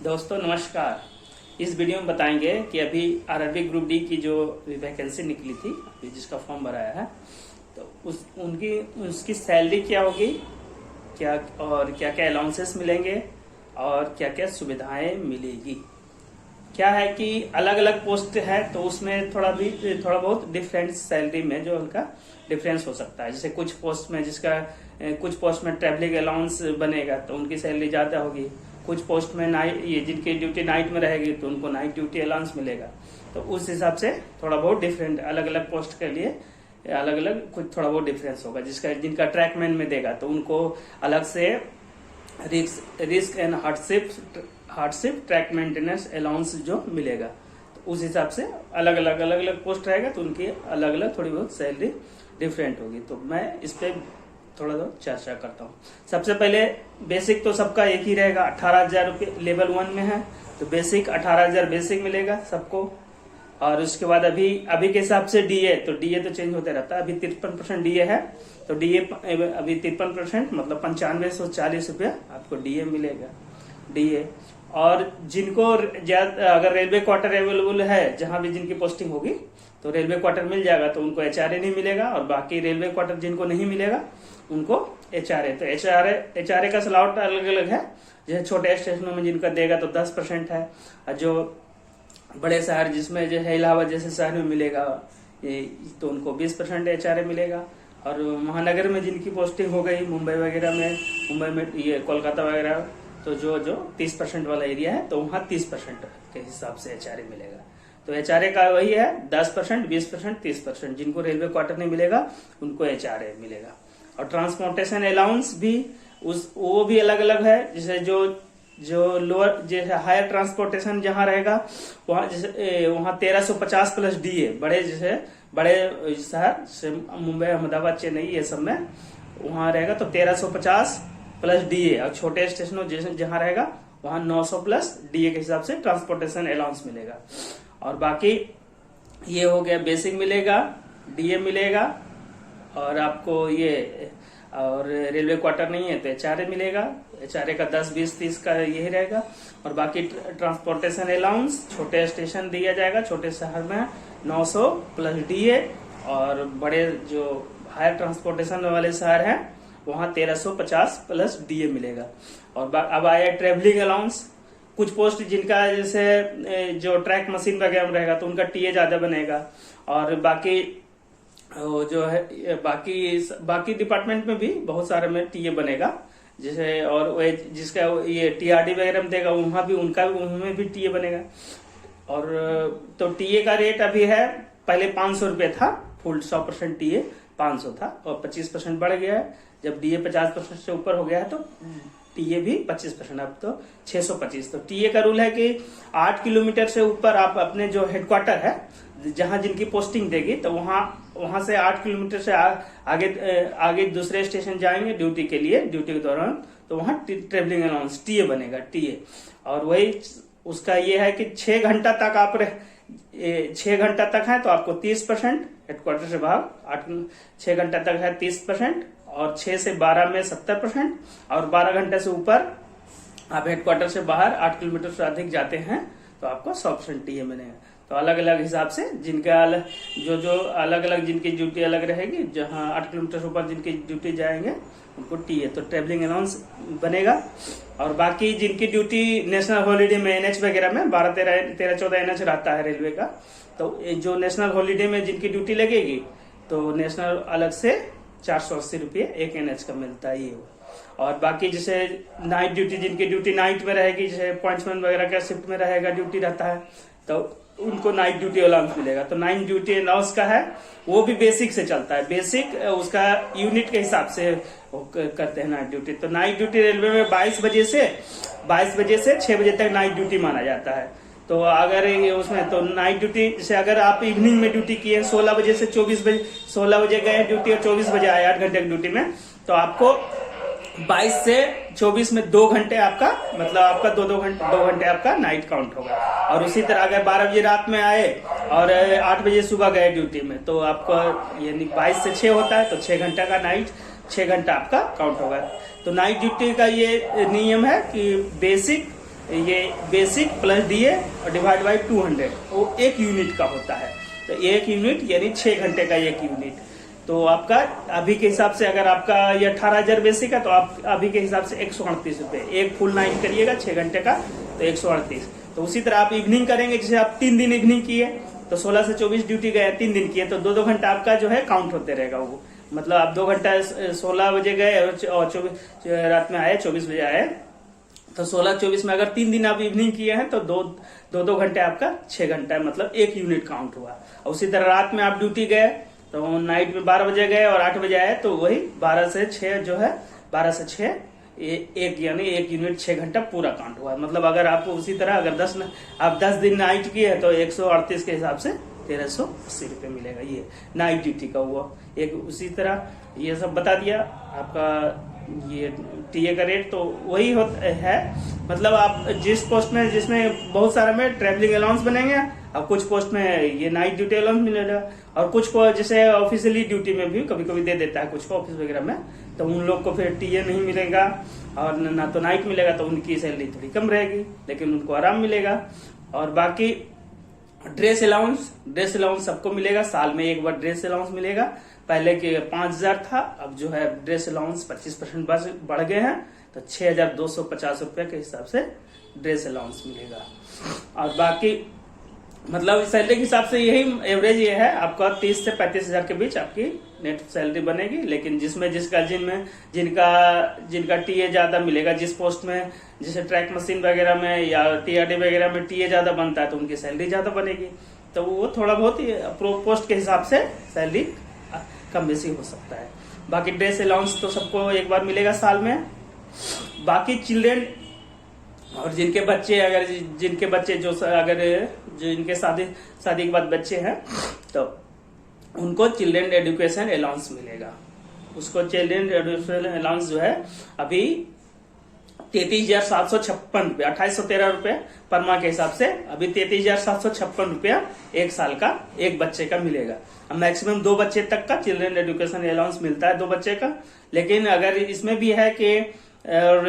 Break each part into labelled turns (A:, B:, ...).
A: दोस्तों नमस्कार। इस वीडियो में बताएंगे कि अभी आरआरबी ग्रुप डी की जो वैकेंसी निकली थी, अभी जिसका फॉर्म भराया है, तो उसकी सैलरी क्या होगी, क्या और क्या क्या अलाउंसेस मिलेंगे और क्या क्या सुविधाएं मिलेगी। क्या है कि अलग अलग पोस्ट है तो उसमें थोड़ा बहुत डिफरेंट सैलरी में जो उनका डिफरेंस हो सकता है। जैसे कुछ पोस्ट में ट्रैवलिंग अलाउंस बनेगा तो उनकी सैलरी ज्यादा होगी। कुछ पोस्ट में जिनकी ड्यूटी नाइट में रहेगी तो उनको नाइट ड्यूटी अलाउंस मिलेगा। तो उस हिसाब से थोड़ा बहुत डिफरेंट अलग अलग पोस्ट के लिए अलग अलग कुछ थोड़ा बहुत डिफरेंस होगा। जिनका ट्रैकमैन में देगा तो उनको अलग से risk and hardship track maintenance allowance जो मिलेगा। तो उस हिसाब से अलग अलग पोस्ट रहेगा तो उनकी अलग अलग थोड़ी बहुत सैलरी डिफरेंट होगी। तो मैं इस पे थोड़ा चर्चा करता हूँ। सबसे पहले बेसिक तो सबका एक ही रहेगा, 18,000 रुपये लेवल 1 में है तो बेसिक 18,000 बेसिक मिलेगा सबको। और उसके बाद अभी के हिसाब से डीए तो चेंज होते रहता है। अभी 53% डीए है तो डीए अभी 53% मतलब 9540 रुपया आपको डीए मिलेगा डीए। और जिनको अगर रेलवे क्वार्टर अवेलेबल है, जहां भी जिनकी पोस्टिंग होगी तो रेलवे क्वार्टर मिल जाएगा तो उनको एचआरए नहीं मिलेगा। और बाकी रेलवे क्वार्टर जिनको नहीं मिलेगा उनको एचआरए। तो एचआरए का स्लॉट अलग अलग है। जैसे छोटे स्टेशनों में जिनका देगा तो 10% है, और जो बड़े शहर जिसमें जो है इलाहाबाद जैसे शहर में मिलेगा तो उनको 20% एचआरए मिलेगा। और महानगर में जिनकी पोस्टिंग हो गई, मुंबई में ये कोलकाता वगैरह, तो जो 30% वाला एरिया है तो वहाँ 30% के हिसाब से एचआरए मिलेगा। तो एचआरए का वही है 10%, 20%, 30%। जिनको रेलवे क्वार्टर नहीं मिलेगा उनको एचआरए मिलेगा। और ट्रांसपोर्टेशन अलाउंस भी वो भी अलग अलग है। जैसे जो लोअर जैसे हायर ट्रांसपोर्टेशन जहाँ रहेगा वहाँ 1350 प्लस डीए। बड़े शहर जैसे मुंबई, अहमदाबाद, चेन्नई ये सब में वहाँ रहेगा तो 1350 प्लस डीए। और छोटे स्टेशनों जहाँ रहेगा वहाँ 900 प्लस डीए के हिसाब से ट्रांसपोर्टेशन अलाउंस मिलेगा। और बाकी ये हो गया बेसिक मिलेगा, डीए मिलेगा, और आपको ये और रेलवे क्वार्टर नहीं है तो एचआरए मिलेगा। एचआरए का 10, 20, 30 का यही रहेगा। और बाकी ट्रांसपोर्टेशन अलाउंस छोटे स्टेशन दिया जाएगा, छोटे शहर में 900 प्लस डीए। और बड़े जो हायर ट्रांसपोर्टेशन वाले शहर हैं वहाँ 1350 प्लस डीए मिलेगा। और अब आया ट्रेवलिंग अलाउंस। कुछ पोस्ट जिनका जैसे जो ट्रैक मशीन वगैरह में रहेगा तो उनका टीए ज्यादा बनेगा। और बाकी जो है बाकी डिपार्टमेंट में भी बहुत सारे में टीए बनेगा। जैसे और जिसका ये टीआरडी वगैरह में देगा वहां भी उनमें भी टीए बनेगा। और तो टीए का रेट अभी है, पहले 500 रुपये था, फुल 100% टीए 500 था और 25% बढ़ गया है। जब डीए 50% से ऊपर हो गया है तो टीए भी 25%, अब तो 625। तो टीए का रूल है कि 8 किलोमीटर से ऊपर आप अपने जो हेडक्वार्टर है जहां जिनकी पोस्टिंग देगी तो वहां से 8 किलोमीटर से आगे दूसरे स्टेशन जाएंगे ड्यूटी के दौरान तो वहां ट्रेवलिंग अलाउंस टीए बनेगा टीए। और वही उसका ये है कि 6 घंटा तक है तो आपको 30%, हेडक्वार्टर से बाहर 6 घंटा तक है 30%, और 6 से 12 में 70%, और 12 घंटे से ऊपर आप हेडक्वार्टर से बाहर 8 किलोमीटर से अधिक जाते हैं तो आपको 100% टीए मिलेगा। तो अलग अलग हिसाब से जिनका जो अलग अलग जिनकी ड्यूटी अलग रहेगी, जहां 8 किलोमीटर से ऊपर जिनकी ड्यूटी जाएंगे उनको टीए तो ट्रेवलिंग अलाउंस बनेगा। और बाकी जिनकी ड्यूटी नेशनल हॉलीडे में एनएच वगैरह में 12, 13, 14 एनएच रहता है रेलवे का, तो जो नेशनल हॉलीडे में जिनकी ड्यूटी लगेगी तो नेशनल अलग से 480 रुपये एक एनएच का मिलता है ये। और बाकी जैसे नाइट ड्यूटी जिनकी ड्यूटी नाइट में रहेगी, जैसे पॉइंट्समैन वगैरह का शिफ्ट में रहेगा ड्यूटी रहता है तो उनको नाइट ड्यूटी अलाउंस मिलेगा। तो नाइट ड्यूटी अलाउंस का है वो भी बेसिक से चलता है। बेसिक उसका यूनिट के हिसाब से करते हैं नाइट ड्यूटी। तो नाइट ड्यूटी रेलवे में 22 बजे से 6 बजे तक नाइट ड्यूटी माना जाता है। तो अगर उसमें तो नाइट ड्यूटी जैसे अगर आप इवनिंग में ड्यूटी किए 16 बजे से 24 बजे, 16 बजे गए ड्यूटी और 24 बजे आए 8 घंटे की ड्यूटी में, तो आपको 22 से 24 में 2 घंटे आपका मतलब आपका 2 घंटे आपका नाइट काउंट होगा। और उसी तरह अगर 12 बजे रात में आए और 8 बजे सुबह गए ड्यूटी में तो आपका यानी 22 से 6 होता है तो 6 घंटा का नाइट 6 घंटा आपका काउंट होगा। तो नाइट ड्यूटी का ये नियम है कि बेसिक ये बेसिक प्लस डीए और डिवाइड बाई 200 वो 1 यूनिट का होता है। तो 1 यूनिट यानी 6 घंटे का 1 यूनिट। तो आपका अभी के हिसाब से अगर आपका ये 18,000 बेसिक है तो आप अभी के हिसाब से 138 रुपए, एक फुल नाइट करिएगा 6 घंटे का तो 138। तो उसी तरह आप इवनिंग करेंगे, जैसे आप 3 दिन इवनिंग किए तो 16 से 24 ड्यूटी गए, 3 दिन किए तो 2-2 घंटा आपका जो है काउंट होते रहेगा। वो मतलब आप 2 घंटा 16 बजे गए और 24 रात में आए, 24 बजे आए तो 16-24 में अगर 3 दिन आप इवनिंग किए हैं तो 2-2 घंटे आपका 6 घंटा है, मतलब 1 यूनिट काउंट हुआ। और उसी तरह रात में आप ड्यूटी गए तो नाइट में 12 बजे गए और 8 बजे आए तो वही 12 से 6 जो है 12 से 6 एक यानी 1 यूनिट 6 घंटा पूरा काउंट हुआ। मतलब अगर आपको उसी तरह अगर आप 10 दिन नाइट किए तो 138 के हिसाब से 1380 रुपये मिलेगा। ये नाइट ड्यूटी का हुआ। एक उसी तरह ये सब बता दिया आपका ये टीए का रेट तो वही होता है। मतलब आप जिस पोस्ट में जिसमें बहुत सारे में ट्रेवलिंग अलाउंस बनेंगे और कुछ पोस्ट में ये नाइट ड्यूटी अलाउंस मिलेगा और कुछ को जैसे ऑफिशियली ड्यूटी में भी कभी कभी दे देता है कुछ को ऑफिस वगैरह में, तो उन लोग को फिर टीए नहीं मिलेगा और ना तो नाइट मिलेगा, तो उनकी सैलरी थोड़ी कम रहेगी लेकिन उनको आराम मिलेगा। और बाकी ड्रेस अलाउंस सबको मिलेगा, साल में एक बार ड्रेस अलाउंस मिलेगा। पहले के 5,000 था, अब जो है ड्रेस अलाउंस 25% बढ़ गए हैं तो 6,250 रुपए के हिसाब से ड्रेस अलाउंस मिलेगा। और बाकी मतलब सैलरी के हिसाब से यही एवरेज ये है, आपका 30 से 35,000 के बीच आपकी नेट सैलरी बनेगी। लेकिन जिनका टीए ज्यादा मिलेगा, जिस पोस्ट में जैसे ट्रैक मशीन वगैरह में या टीआरडी वगैरह में टीए ज्यादा बनता है तो उनकी सैलरी ज्यादा बनेगी। तो वो थोड़ा बहुत ही पोस्ट के हिसाब से सैलरी कम बेसी हो सकता है। बाकी ड्रेस अलाउंस तो सबको एक बार मिलेगा साल में। बाकी चिल्ड्रेन और जिनके बच्चे जिनके शादी के बाद बच्चे हैं तो उनको चिल्ड्रेन एजुकेशन अलाउंस मिलेगा। उसको चिल्ड्रेन एजुकेशन अलाउंस जो है अभी 33,756 रुपया, 2813 रुपये पर माह के हिसाब से अभी 33,756 रुपया एक साल का एक बच्चे का मिलेगा। अब मैक्सिमम 2 बच्चे तक का चिल्ड्रेन एजुकेशन अलाउंस मिलता है, 2 बच्चे का। लेकिन अगर इसमें भी है कि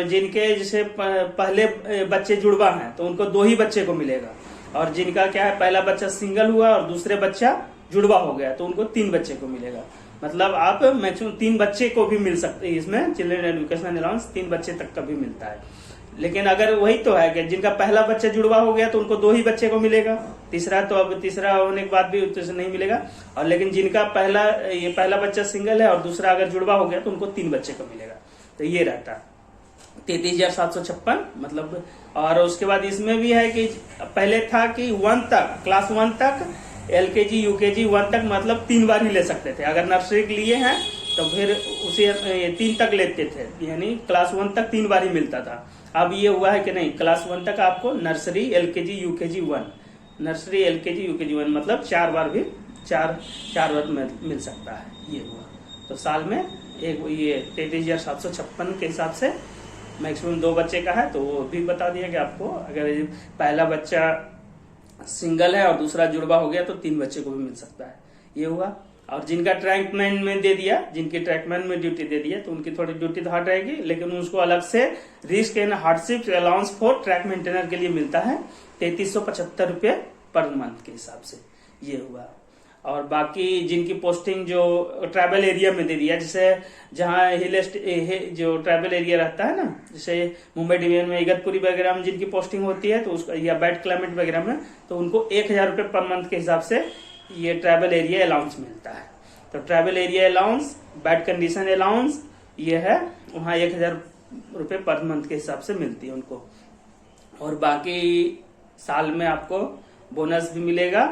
A: जिनके जैसे पहले बच्चे जुड़वा हैं तो उनको 2 ही बच्चे को मिलेगा, और जिनका क्या है पहला बच्चा सिंगल हुआ और दूसरे बच्चा जुड़वा हो गया तो उनको 3 बच्चे को मिलेगा। मतलब आप मैक्सिमम 3 बच्चे को भी मिल सकते हैं, इसमें चिल्ड्रेन एजुकेशन अलाउंस 3 बच्चे तक का भी मिलता है। लेकिन अगर वही तो है कि जिनका पहला बच्चा जुड़वा हो गया तो उनको 2 ही बच्चे को मिलेगा, तीसरा होने के बाद भी उसे नहीं मिलेगा। और लेकिन जिनका पहला बच्चा सिंगल है और दूसरा अगर जुड़वा हो गया तो उनको 3 बच्चे को मिलेगा। तो ये रहता 33,756 मतलब। और उसके बाद इसमें भी है कि पहले था कि 1 तक, क्लास 1 तक LKG UKG 1 तक मतलब 3 बार ही ले सकते थे। अगर नर्सरी के लिए हैं तो फिर उसे 3 तक लेते थे, यानी क्लास 1 तक 3 बार ही मिलता था। अब ये हुआ है कि नहीं, क्लास 1 तक आपको नर्सरी LKG UKG 1 मतलब 4 बार भी 4 बार मिल सकता है। ये हुआ तो साल में एक ये 33,756 के हिसाब से मैक्सिमम 2 बच्चे का है। तो वो भी बता दिया कि आपको अगर पहला बच्चा सिंगल है और दूसरा जुड़वा हो गया तो 3 बच्चे को भी मिल सकता है। ये हुआ। और जिनका ट्रैकमैन में दे दिया, जिनकी ट्रैकमैन में ड्यूटी दे दिया तो उनकी थोड़ी ड्यूटी तो हार्ड रहेगी, लेकिन उसको अलग से risk and hardship allowance for track maintainer के लिए मिलता है 3375 रुपये पर मंथ के हिसाब से। ये हुआ। और बाकी जिनकी पोस्टिंग जो ट्राइबल एरिया में दे दिया, जैसे जहाँ जो ट्राइबल एरिया रहता है ना, जैसे मुंबई डिवीजन में इगतपुरी वगैरह में जिनकी पोस्टिंग होती है तो उसका या बैड क्लाइमेट वगैरह में तो उनको 1,000 रुपये पर मंथ के हिसाब से ये ट्राइबल एरिया अलाउंस मिलता है। तो tribal area allowance, bad condition allowance ये है, वहाँ 1,000 रुपये पर मंथ के हिसाब से मिलती है उनको। और बाकी साल में आपको बोनस भी मिलेगा।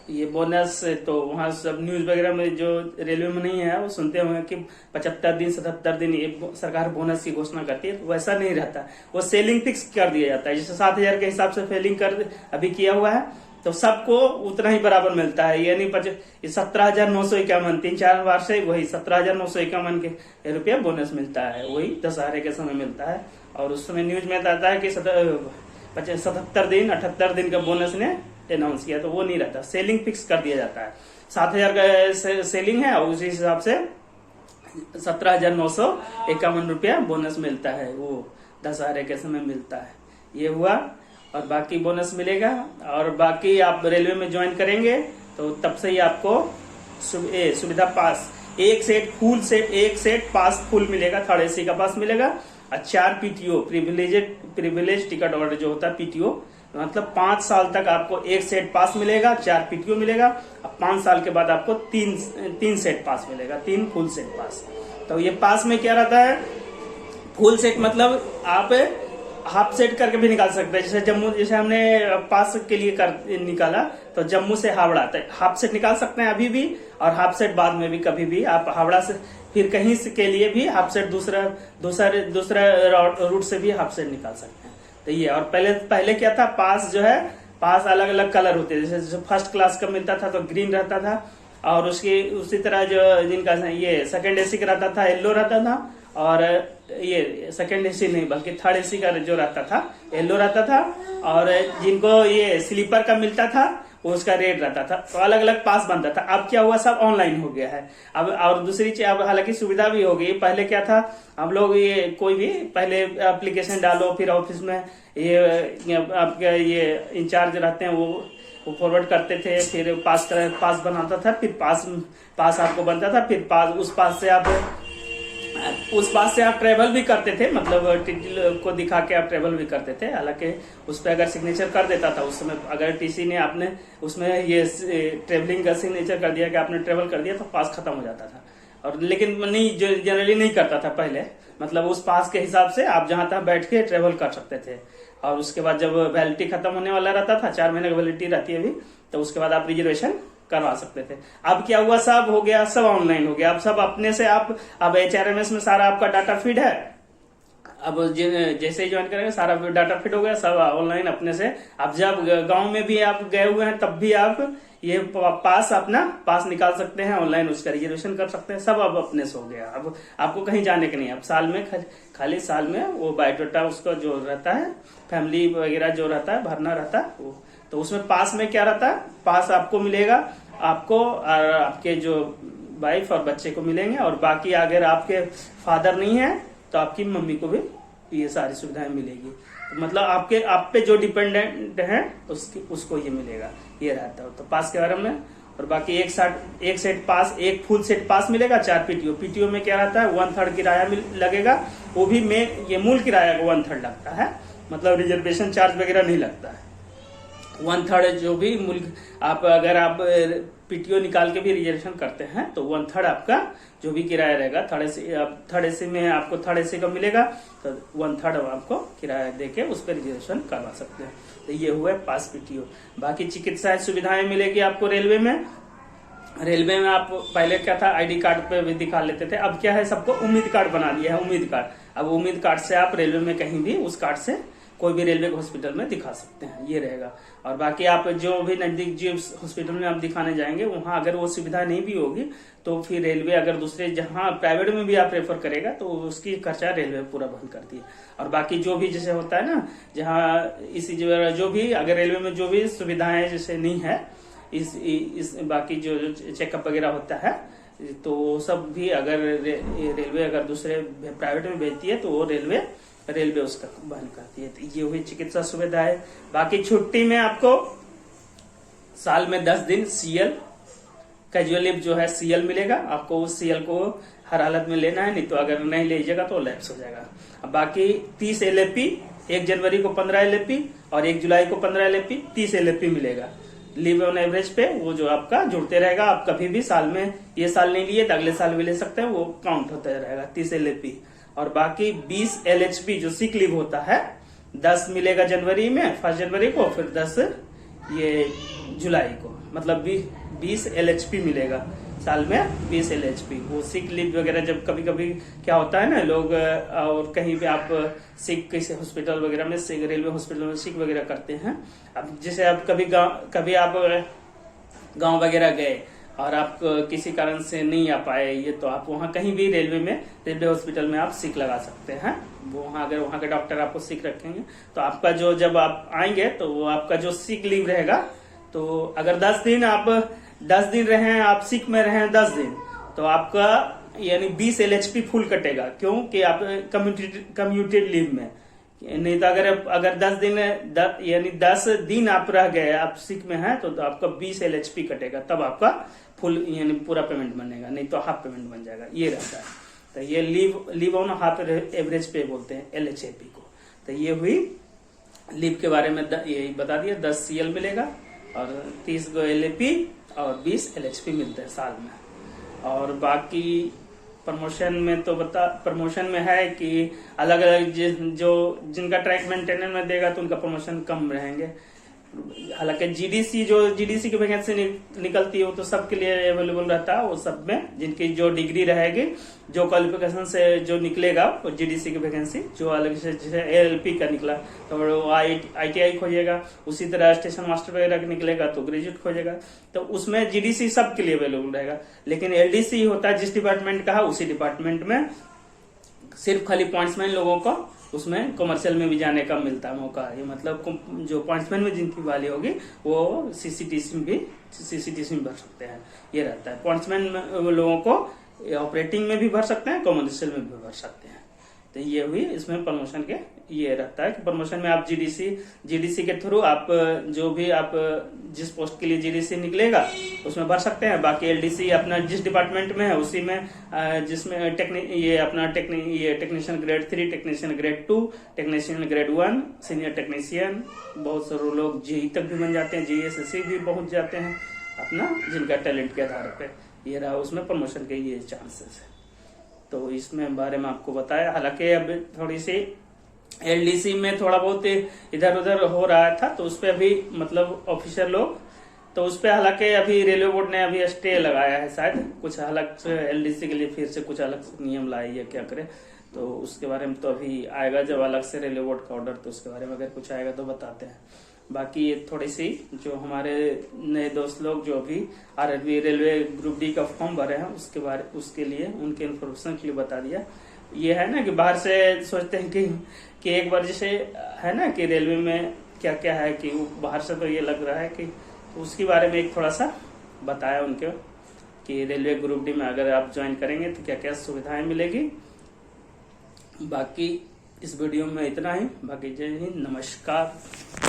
A: ये बोनस तो वहाँ सब न्यूज वगैरह में जो रेलवे में नहीं है वो सुनते होंगे कि 75 दिन 77 दिन ये सरकार बोनस की घोषणा करती है, तो वैसा नहीं रहता। वो सेलिंग फिक्स कर दिया जाता है। जैसे 7,000 के हिसाब से सेलिंग कर अभी किया हुआ है तो सबको उतना ही बराबर मिलता है। यानी 17,951 3-4 बार से वही 17,951 के रुपया बोनस मिलता है, वही दशहरे के समय मिलता है। और उस समय न्यूज में आता है कि 77 दिन 78 दिन का बोनस ने अनाउंस किया, तो वो नहीं रहता, सेलिंग फिक्स कर दिया जाता है। 7,000 का सेलिंग है और उसी हिसाब से 17,951 रुपया बोनस मिलता है, वो दशहरे के समय मिलता है। ये हुआ, और बाकी बोनस मिलेगा। और बाकी आप रेलवे में ज्वाइन करेंगे तो तब से ही आपको सुविधा पास एक सेट पास फुल मिलेगा, थर्ड एसी का पास मिलेगा, और 4 पीटीओ प्रिविलेज टिकट ऑर्डर जो होता है पीटीओ, मतलब 5 साल तक आपको एक सेट पास मिलेगा, 4 पीटीओ मिलेगा, और 5 साल के बाद आपको 3 सेट पास मिलेगा, 3 फुल सेट पास। तो ये पास में क्या रहता है, फुल सेट मतलब आप हाफ सेट करके भी निकाल सकते हैं। जैसे हमने पास के लिए निकाला तो जम्मू से हावड़ा तक हाफ सेट निकाल सकते हैं अभी भी, और हाफ सेट बाद में भी कभी भी आप हावड़ा से फिर कहीं से के लिए भी हाफ सेट दूसरा रूट से भी हाफ सेट निकाल सकते हैं। तो ये, और पहले क्या था, पास जो है, पास अलग अलग कलर होते थे। जैसे फर्स्ट क्लास का मिलता था तो ग्रीन रहता था, और उसी तरह जो जिनका ये सेकंड एसी का रहता था येलो रहता था, और ये सेकंड एसी नहीं बल्कि थर्ड एसी का जो रहता था येलो रहता था, और जिनको ये स्लीपर का मिलता था उसका रेड रहता था। तो अलग अलग पास बनता था। अब क्या हुआ, सब ऑनलाइन हो गया है। अब और दूसरी चीज, अब हालांकि सुविधा भी हो गई। पहले क्या था, हम लोग ये कोई भी पहले एप्लीकेशन डालो, फिर ऑफिस में ये आपके ये इंचार्ज रहते हैं वो फॉरवर्ड करते थे, फिर पास बनाता था, फिर पास आपको बनता था, फिर उस पास से आप ट्रेवल भी करते थे, मतलब टीटी को दिखा के आप ट्रेवल भी करते थे। हालांकि उस पर अगर सिग्नेचर कर देता था उस समय, अगर टीसी ने आपने उसमें ये ट्रेवलिंग का सिग्नेचर कर दिया कि आपने ट्रेवल कर दिया, तो पास खत्म हो जाता था। और लेकिन नहीं, जनरली नहीं करता था पहले, मतलब उस पास के हिसाब से आप जहां तक बैठ के ट्रेवल कर सकते थे। और उसके बाद जब वैलिडिटी खत्म होने वाला रहता था, 4 महीने की वैलिडिटी रहती है अभी, तो उसके बाद आप रिजर्वेशन करवा सकते थे। अब क्या हुआ, सब हो गया, सब ऑनलाइन हो गया। अब सब अपने से अब HRMS में सारा आपका डाटा फीड है। अब जैसे ही ज्वाइन करेंगे सारा डाटा फीड हो गया, सब ऑनलाइन अपने से। अब जब गांव में भी आप गए हुए हैं तब भी आप ये अपना पास निकाल सकते हैं ऑनलाइन, उसका रिजर्वेशन कर सकते हैं, सब अब अपने से हो गया। अब आपको कहीं जाने के नहीं। अब साल में खाली साल में वो बायोडाटा उसका जो रहता है, फैमिली वगैरह जो रहता है भरना रहता है वो, तो उसमें पास में क्या रहता है, पास आपको मिलेगा, आपको और आपके जो वाइफ और बच्चे को मिलेंगे। और बाकी अगर आपके फादर नहीं है तो आपकी मम्मी को भी ये सारी सुविधाएं मिलेगी। तो मतलब आप पे जो डिपेंडेंट है उसको ये मिलेगा, ये रहता है। तो पास के बारे में, और बाकी एक सेट पास, एक फुल सेट पास मिलेगा, 4 पीटीओ में क्या रहता है, 1/3 किराया लगेगा, वो भी ये मूल किराया का 1/3 लगता है, मतलब रिजर्वेशन चार्ज वगैरह नहीं लगता है। 1/3 जो भी आप अगर आप पीटीओ निकाल के भी रिजर्वेशन करते हैं तो 1/3 आपका जो भी किराया रहेगा, थर्ड एसी में आपको थर्ड एसी का मिलेगा, तो 1/3 आपको किराया देके उस पर रिजर्वेशन करवा सकते हैं। तो ये हुआ पास पीटीओ। बाकी चिकित्सा सुविधाएं मिलेगी आपको रेलवे में। रेलवे में आप पहले क्या था, आईडी कार्ड पे भी दिखा लेते थे, अब क्या है, सबको उम्मीद कार्ड बना दिया है, उम्मीद कार्ड। अब उम्मीद कार्ड से आप रेलवे में कहीं भी उस कार्ड से कोई भी रेलवे हॉस्पिटल में दिखा सकते हैं, ये रहेगा। और बाकी आप जो भी नजदीक जिस हॉस्पिटल में आप दिखाने जाएंगे वहां अगर वो सुविधा नहीं भी होगी तो फिर रेलवे अगर दूसरे जहां प्राइवेट में भी आप रेफर करेगा तो उसकी खर्चा रेलवे पूरा वहन करती है। और बाकी जो भी जैसे होता है ना, जहाँ इसी जो भी अगर रेलवे में जो भी सुविधाएं जैसे नहीं है, इस बाकी जो चेकअप वगैरह होता है तो वो सब भी अगर रेलवे अगर दूसरे प्राइवेट में भेजती है तो वो रेलवे उसका वहन करती है। तो ये हुई चिकित्सा सुविधा है। बाकी छुट्टी में आपको साल में 10 दिन CL कैजुअल लीव जो है CL मिलेगा आपको। उस CL को हर हालत में लेना है, नहीं तो अगर नहीं लीजिएगा तो लैप्स हो जाएगा। अब बाकी 30 LAP, 1 जनवरी को 15 LAP और 1 जुलाई को 15 LAP, 30 LAP मिलेगा। लीव ऑन एवरेज पे वो जो आपका जुड़ते रहेगा। आप कभी भी साल में, ये साल नहीं लिए तो अगले साल भी ले सकते हैं, वो काउंट होता रहेगा 30 LAP। और बाकी 20 LHP जो सिक लीव होता है, 10 मिलेगा जनवरी में, 1 जनवरी को, फिर 10 ये जुलाई को, मतलब 20 LHP मिलेगा साल में, 20 LHP। वो सिक लीव वगैरह जब कभी कभी क्या होता है ना, लोग और कहीं पे आप सिक किसी हॉस्पिटल वगैरह में, रेलवे हॉस्पिटल में सिक वगैरह करते हैं। अब जैसे आप कभी आप गांव वगैरह गए और आप किसी कारण से नहीं आ पाए, ये तो आप वहाँ कहीं भी रेलवे हॉस्पिटल में आप सिक लगा सकते हैं। वहाँ अगर वहाँ के डॉक्टर आपको सिक रखेंगे तो आपका जो, जब आप आएंगे तो वो आपका जो सिक लीव रहेगा, तो अगर 10 दिन रहे आप सिक में रहे 10 दिन, तो आपका यानी 20 LHP फुल कटेगा। क्यों कि आप कम्यूटेड लीव में, नहीं तो अगर 10 दिन यानी 10 दिन आप रह गए, आप सिक में हैं, तो आपका 20 LHP कटेगा, तब आपका फुल यानी पूरा पेमेंट बनेगा, नहीं तो हाफ पेमेंट बन जाएगा, ये रहता है। तो ये लीव ऑन हाफ एवरेज पे बोलते हैं LHAP को। तो ये हुई लीव के बारे में, यही बता दिया। 10 CL मिलेगा और 30 गो LAP और 20 LHP मिलते हैं साल में। और बाकी प्रमोशन में तो प्रमोशन में है कि अलग अलग जिनका ट्रैक मेंटेनेंस में देगा तो उनका प्रमोशन कम रहेंगे। हालांकि जीडीसी की वैकेंसी निकलती है वो तो सबके लिए अवेलेबल रहता है, वो सब में जिनकी जो डिग्री रहेगी, जो क्वालिफिकेशन से जो निकलेगा वो जीडीसी की वैकेंसी, जो अलग से जैसे LLP का निकला तो वो ITI खोजेगा, उसी तरह स्टेशन मास्टर वगैरह का निकलेगा तो ग्रेजुएट खोजेगा, तो उसमें जीडीसी सबके लिए अवेलेबल रहेगा। लेकिन LDC होता है जिस डिपार्टमेंट का है, उसी डिपार्टमेंट में सिर्फ खाली पॉइंट्समैन लोगों को उसमें कमर्शियल में भी जाने का मिलता है मौका। ये मतलब जो पॉइंट्समैन में जिनकी वाली होगी वो सीसीटीसी में भर सकते हैं, ये रहता है। पॉइंट्समैन लोगों को ऑपरेटिंग में भी भर सकते हैं, कमर्शियल में भी भर सकते हैं। तो ये हुई इसमें प्रमोशन के, ये रहता है कि प्रमोशन में आप जीडीसी के थ्रू आप जो भी आप जिस पोस्ट के लिए जीडीसी निकलेगा उसमें भर सकते हैं। बाकी LDC अपना जिस डिपार्टमेंट में है उसी में, जिसमें technician grade 3, technician grade 2, technician grade 1, senior technician, बहुत सारे लोग JE तक भी बन जाते हैं, JSSC भी पहुंच जाते हैं अपना, जिनका टैलेंट के आधार पे। ये रहा उसमें प्रमोशन के ये चांसेस है। तो इसमें बारे में आपको बताया। हालांकि अब थोड़ी सी LDC में थोड़ा बहुत इधर उधर हो रहा था, तो उस पर अभी मतलब ऑफिसर लोग, तो उस पर हालांकि अभी रेलवे बोर्ड ने अभी स्टे लगाया है, शायद कुछ अलग से LDC के लिए फिर से कुछ अलग से नियम लाए या क्या करे, तो उसके बारे में तो अभी आएगा जब अलग से रेलवे बोर्ड का ऑर्डर, तो उसके बारे में अगर कुछ आएगा तो बताते हैं। बाकी ये थोड़ी सी जो हमारे नए दोस्त लोग जो अभी RRB रेलवे ग्रुप D का फॉर्म भरे हैं उसके लिए उनके इन्फॉर्मेशन के लिए बता दिया। ये है ना कि बाहर से सोचते हैं कि एक बार जैसे है ना कि रेलवे में क्या क्या है, कि बाहर से तो ये लग रहा है कि, तो उसके बारे में एक थोड़ा सा बताया उनके कि रेलवे ग्रुप D में अगर आप ज्वाइन करेंगे तो क्या क्या सुविधाएं मिलेगी। बाकी इस वीडियो में इतना ही। बाकी जय हिंद, नमस्कार।